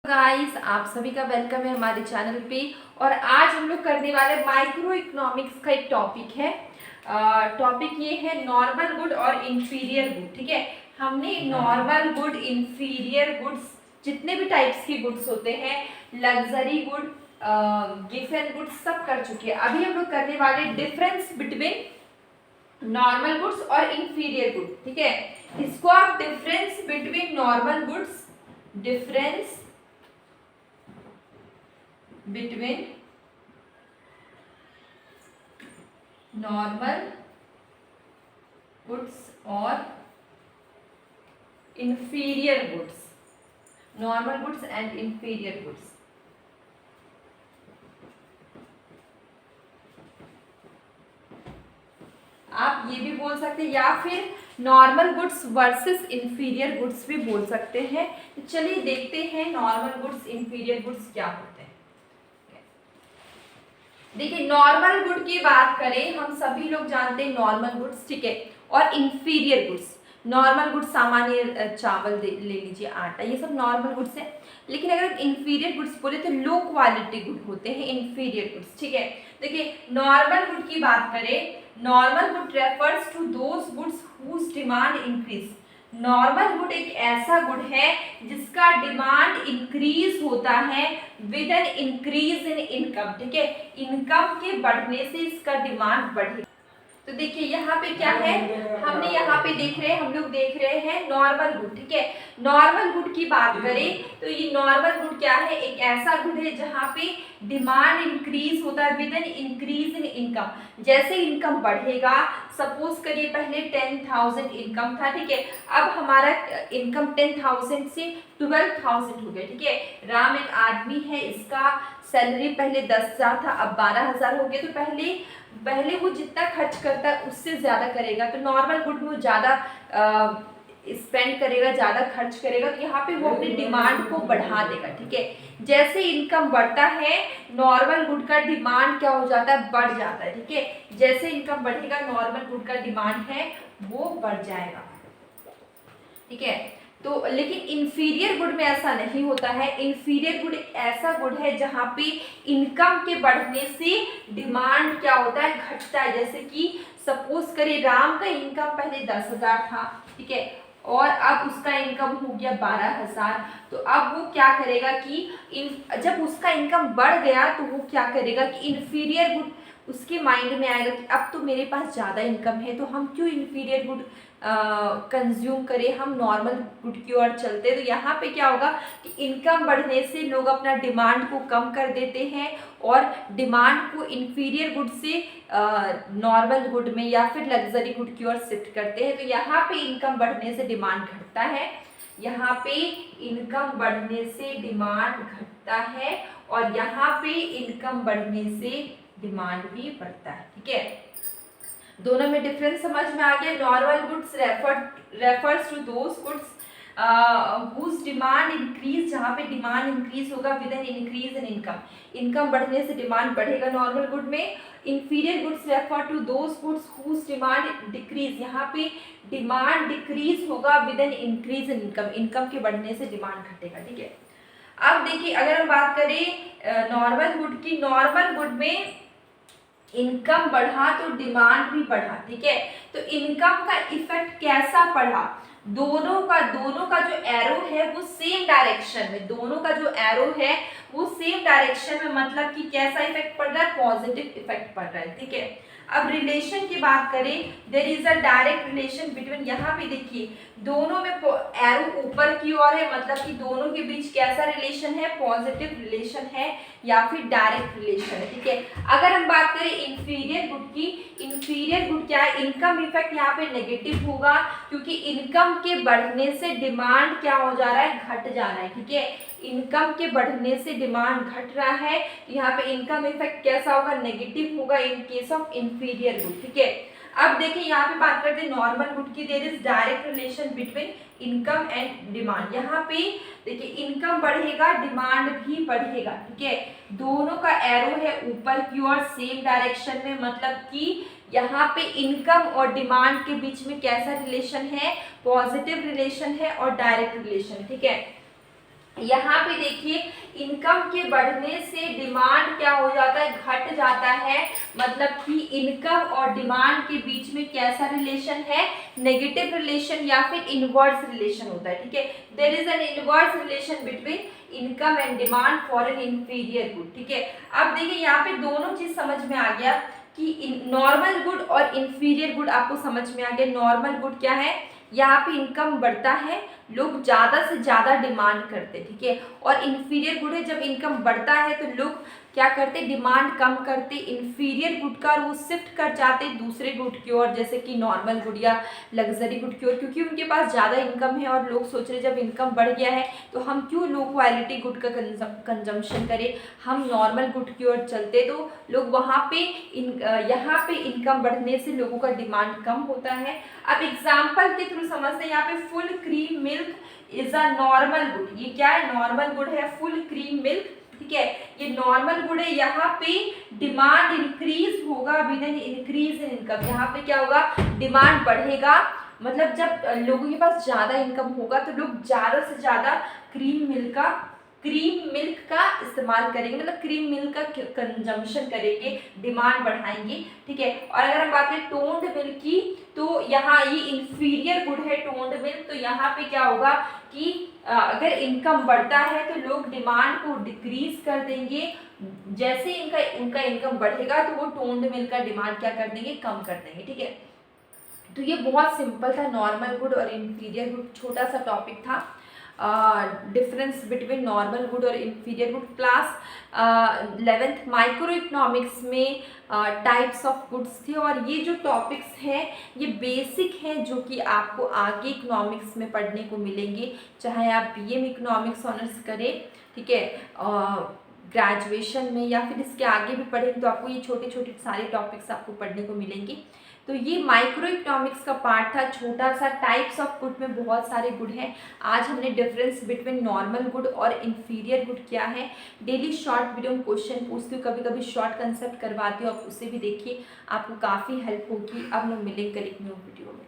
Guys, आप सभी का वेलकम है हमारे चैनल पे। और आज हम लोग करने वाले माइक्रो इकोनॉमिक्स का एक टॉपिक है। टॉपिक ये है नॉर्मल गुड और इंफीरियर गुड। ठीक है, हमने नॉर्मल गुड, इंफीरियर गुड्स, जितने भी टाइप्स के गुड्स होते हैं, लग्जरी गुड, गिवन गुड, सब कर चुके हैं। अभी हम लोग करने वाले डिफरेंस बिटवीन नॉर्मल गुड्स और इंफीरियर गुड। ठीक है, इसको आप difference between normal goods, difference between normal goods और inferior goods, normal goods and inferior goods. आप ये भी बोल सकते हैं या फिर normal goods versus inferior goods भी बोल सकते हैं। तो चलिए देखते हैं नॉर्मल गुड्स, इंफीरियर गुड्स क्या होते हैं। देखिए, नॉर्मल गुड की बात करें, हम सभी लोग जानते हैं नॉर्मल गुड्स, ठीक है, और इंफीरियर गुड्स। नॉर्मल गुड्स सामान्य चावल ले लीजिए, आटा, ये सब नॉर्मल गुड्स है। लेकिन अगर हम इंफीरियर गुड्स बोले तो लो क्वालिटी गुड होते हैं इंफीरियर गुड्स। ठीक है, देखिए नॉर्मल गुड की बात करें, normal good refers to those goods whose demand increase. Normal good एक ऐसा गुड है जिसका डिमांड इंक्रीज होता है with an increase in income. ठीक है, इनकम के बढ़ने से इसका डिमांड बढ़ेगा। तो देखिए यहाँ पे क्या है, हमने यहाँ पे देख रहे हैं, हम लोग देख रहे हैं नॉर्मल गुड। ठीक है, नॉर्मल गुड की बात करें तो ये नॉर्मल गुड क्या है, एक ऐसा गुड है जहाँ पे डिमांड इंक्रीज होता है with an increase in income. जैसे इनकम बढ़ेगा, सपोज करिए पहले 10,000 इनकम था, ठीक है, अब हमारा इनकम 10,000 से 12,000 हो गया। ठीक है, राम एक आदमी है, इसका सैलरी पहले 10,000 था, अब 12,000 हो गया। तो पहले वो जितना खर्च करता है उससे ज़्यादा करेगा। तो नॉर्मल गुड में वो ज़्यादा स्पेंड करेगा, ज़्यादा खर्च करेगा, तो यहाँ पे वो अपनी डिमांड को बढ़ा देगा। ठीक है, जैसे इनकम बढ़ता है नॉर्मल गुड का डिमांड क्या हो जाता है, बढ़ जाता है। ठीक है, जैसे इनकम बढ़ेगा नॉर्मल गुड का डिमांड है वो बढ़ जाएगा। ठीक है, तो लेकिन इंफीरियर गुड में ऐसा नहीं होता है। इंफीरियर गुड एक ऐसा गुड है जहाँ पे इनकम के बढ़ने से डिमांड क्या होता है, घटता है। जैसे कि सपोज करिए राम का इनकम पहले 10,000 था, ठीक है, और अब उसका इनकम हो गया 12,000। तो अब वो क्या करेगा कि जब उसका इनकम बढ़ गया तो वो क्या करेगा कि इंफीरियर गुड उसके माइंड में आएगा कि अब तो मेरे पास ज़्यादा इनकम है, तो हम क्यों इंफीरियर गुड कंज्यूम करें, हम नॉर्मल गुड की ओर चलते। तो यहाँ पे क्या होगा कि इनकम बढ़ने से लोग अपना डिमांड को कम कर देते हैं और डिमांड को इंफीरियर गुड से नॉर्मल गुड में या फिर लग्जरी गुड की ओर शिफ्ट करते हैं। तो यहाँ पे इनकम बढ़ने से डिमांड घटता है, यहाँ पे इनकम बढ़ने से डिमांड घटता है और यहाँ पे इनकम बढ़ने से डिमांड भी बढ़ता है। ठीक है, दोनों में डिफरेंस समझ में आ गया। Normal goods refers to those goods whose demand increase, जहाँ पे डिमांड इंक्रीज होगा with an increase in income. Income बढ़ने से डिमांड बढ़ेगा नॉर्मल गुड में। Inferior goods refer to those goods whose demand decrease, यहाँ पे डिमांड डिक्रीज होगा with an increase in income. Income के बढ़ने से डिमांड घटेगा। ठीक है, अब देखिए अगर हम बात करें नॉर्मल गुड की, नॉर्मल गुड में इनकम बढ़ा तो डिमांड भी बढ़ा। ठीक है, तो इनकम का इफेक्ट कैसा पड़ा, दोनों का जो एरो है वो सेम डायरेक्शन में, दोनों का जो एरो है वो सेम डायरेक्शन में, मतलब कि कैसा इफेक्ट पड़ रहा है, पॉजिटिव इफेक्ट पड़ रहा है। ठीक है, अब रिलेशन की बात करें, there is a direct relation between, यहाँ पे देखिए दोनों में एरो ऊपर की ओर है, मतलब कि दोनों के बीच कैसा रिलेशन है, पॉजिटिव रिलेशन है या फिर डायरेक्ट रिलेशन है। ठीक है, अगर हम बात करें इंफीरियर गुड की, इंफीरियर गुड क्या है, इनकम इफेक्ट यहाँ पे नेगेटिव होगा क्योंकि इनकम के बढ़ने से डिमांड क्या हो जा रहा है, घट जा रहा है। ठीक है, इनकम के बढ़ने से डिमांड घट रहा है, यहाँ पे इनकम इफेक्ट कैसा होगा, नेगेटिव होगा in case of inferior good. ठीक है, अब देखिए यहाँ पे बात करते हैं नॉर्मल गुड की, there is direct relation between income and demand. यहाँ पे देखिए इनकम बढ़ेगा डिमांड भी बढ़ेगा। ठीक है, दोनों का एरो है ऊपर की ओर सेम डायरेक्शन में, मतलब कि यहाँ पे इनकम और डिमांड के बीच में कैसा रिलेशन है, पॉजिटिव रिलेशन है और डायरेक्ट रिलेशन। ठीक है, यहाँ पे देखिए इनकम के बढ़ने से डिमांड क्या हो जाता है, घट जाता है। मतलब कि इनकम और डिमांड के बीच में कैसा रिलेशन है, नेगेटिव रिलेशन या फिर इनवर्स रिलेशन होता है। ठीक है, there is an inverse relation between income and demand for an inferior good. ठीक है, अब देखिए यहाँ पे दोनों चीज समझ में आ गया कि नॉर्मल गुड और इंफीरियर गुड आपको समझ में आ गया। नॉर्मल गुड क्या है, यहाँ पे इनकम बढ़ता है, लोग ज़्यादा से ज़्यादा डिमांड करते, ठीक है। और इन्फीरियर गुड है, जब इनकम बढ़ता है तो लोग क्या करते, डिमांड कम करते इन्फीरियर गुड का, और वो शिफ्ट कर जाते दूसरे गुड की ओर, जैसे कि नॉर्मल गुड या लग्जरी गुड की ओर, क्योंकि उनके पास ज़्यादा इनकम है और लोग सोच रहे जब इनकम बढ़ गया है तो हम क्यों लो क्वालिटी गुड का कंजम्पशन करें, हम नॉर्मल गुड की ओर चलते। तो लोग वहाँ पे यहाँ पे इनकम बढ़ने से लोगों का डिमांड कम होता है। अब एग्जाम्पल के थ्रू समझते हैं। यहाँ पे full cream milk is a normal good, ये क्या है, नॉर्मल गुड है फुल क्रीम मिल्क। ठीक है, ये नॉर्मल गुड है। यहाँ पे डिमांड इंक्रीज होगा with an increase in income. यहाँ पे क्या होगा, डिमांड बढ़ेगा, मतलब जब लोगों के पास ज्यादा इनकम होगा तो लोग ज्यादा से ज्यादा क्रीम मिल्क का इस्तेमाल करेंगे, मतलब क्रीम मिल्क का कंजम्पशन करेंगे, डिमांड बढ़ाएंगे। ठीक है, और अगर हम बात करें टोन्ड मिल्क की, तो यहाँ ये इंफीरियर गुड है टोन्ड मिल्क। तो यहाँ पे क्या होगा कि अगर इनकम बढ़ता है तो लोग डिमांड को डिक्रीज कर देंगे, जैसे उनका इनकम बढ़ेगा तो वो टोन्ड मिल्क का डिमांड क्या कर देंगे, कम कर देंगे। ठीक है, तो ये बहुत सिंपल था, नॉर्मल गुड और इंफीरियर गुड, छोटा सा टॉपिक था, डिफरेंस बिटवीन नॉर्मल गुड और inferior good. Class 11th micro economics में टाइप्स ऑफ गुड्स थे, और ये जो टॉपिक्स हैं ये बेसिक हैं जो कि आपको आगे इकोनॉमिक्स में पढ़ने को मिलेंगे, चाहे आप बीए में इकोनॉमिक्स ऑनर्स करें, ठीक है, ग्रेजुएशन में या फिर इसके आगे भी पढ़ेंगे तो आपको ये छोटे छोटे सारे टॉपिक्स आपको पढ़ने को मिलेंगे। तो ये माइक्रो इकोनॉमिक्स का पार्ट था, छोटा सा। टाइप्स ऑफ गुड में बहुत सारे गुड हैं। आज हमने डिफरेंस बिटवीन नॉर्मल गुड और इंफीरियर गुड क्या है। डेली शॉर्ट वीडियो में क्वेश्चन पूछती हूँ, कभी कभी शॉर्ट कंसेप्ट करवाती हूँ, आप उसे भी देखिए, आपको काफ़ी हेल्प होगी। अब हम मिलेंगे एक न्यू वीडियो में।